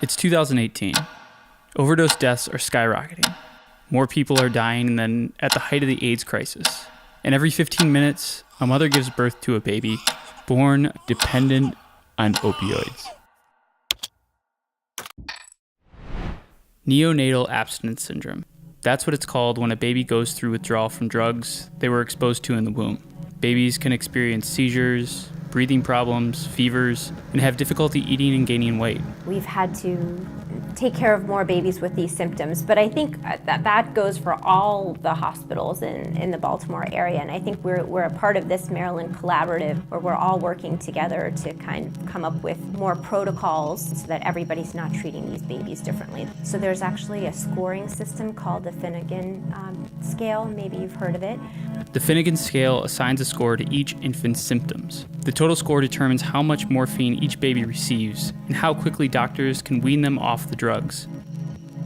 It's 2018. Overdose deaths are skyrocketing. More people are dying than at the height of the AIDS crisis. And every 15 minutes, a mother gives birth to a baby born dependent on opioids. Neonatal Abstinence Syndrome. That's what it's called when a baby goes through withdrawal from drugs they were exposed to in the womb. Babies can experience seizures, breathing problems, fevers, and have difficulty eating and gaining weight. We've had to take care of more babies with these symptoms, but I think that goes for all the hospitals in the Baltimore area, and I think we're a part of this Maryland collaborative where we're all working together to kind of come up with more protocols so that everybody's not treating these babies differently. So there's actually a scoring system called the Finnegan Scale, maybe you've heard of it. The Finnegan Scale assigns a score to each infant's symptoms. The total score determines how much morphine each baby receives and how quickly doctors can wean them off the drugs.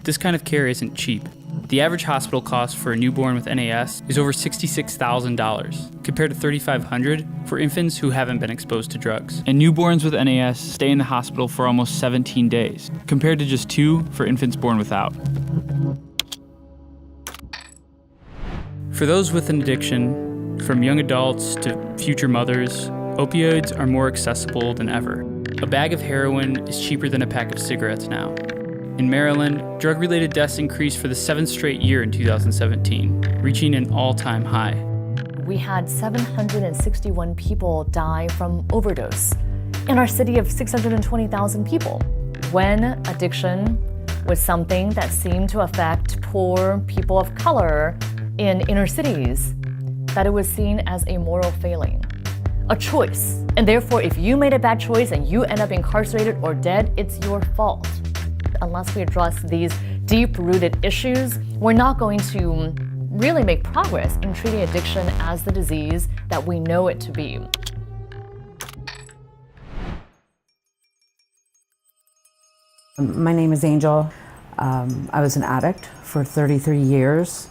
This kind of care isn't cheap. The average hospital cost for a newborn with NAS is over $66,000, compared to $3,500 for infants who haven't been exposed to drugs. And newborns with NAS stay in the hospital for almost 17 days, compared to just 2 for infants born without. For those with an addiction, from young adults to future mothers, opioids are more accessible than ever. A bag of heroin is cheaper than a pack of cigarettes now. In Maryland, drug-related deaths increased for the 7th straight year in 2017, reaching an all-time high. We had 761 people die from overdose in our city of 620,000 people. When addiction was something that seemed to affect poor people of color in inner cities, that it was seen as a moral failing, a choice. And therefore, if you made a bad choice and you end up incarcerated or dead, it's your fault. Unless we address these deep-rooted issues, we're not going to really make progress in treating addiction as the disease that we know it to be. My name is Angel. I was an addict for 33 years.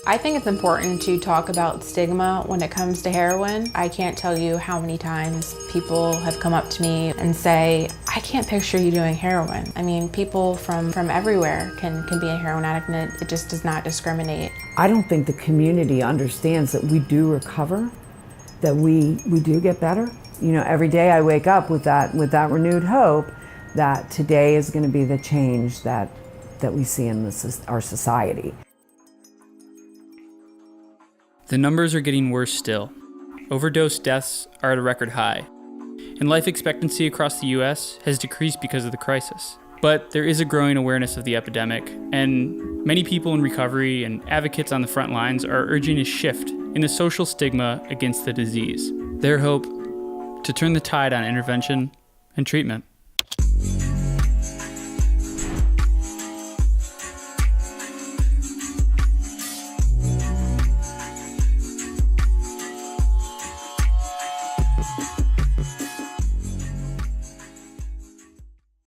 I think it's important to talk about stigma when it comes to heroin. I can't tell you how many times people have come up to me and say, I can't picture you doing heroin. I mean, people from everywhere can be a heroin addict, and it just does not discriminate. I don't think the community understands that we do recover, that we do get better. You know, every day I wake up with that renewed hope that today is going to be the change that we see in our society. The numbers are getting worse still. Overdose deaths are at a record high, and life expectancy across the U.S. has decreased because of the crisis. But there is a growing awareness of the epidemic, and many people in recovery and advocates on the front lines are urging a shift in the social stigma against the disease. Their hope to turn the tide on intervention and treatment.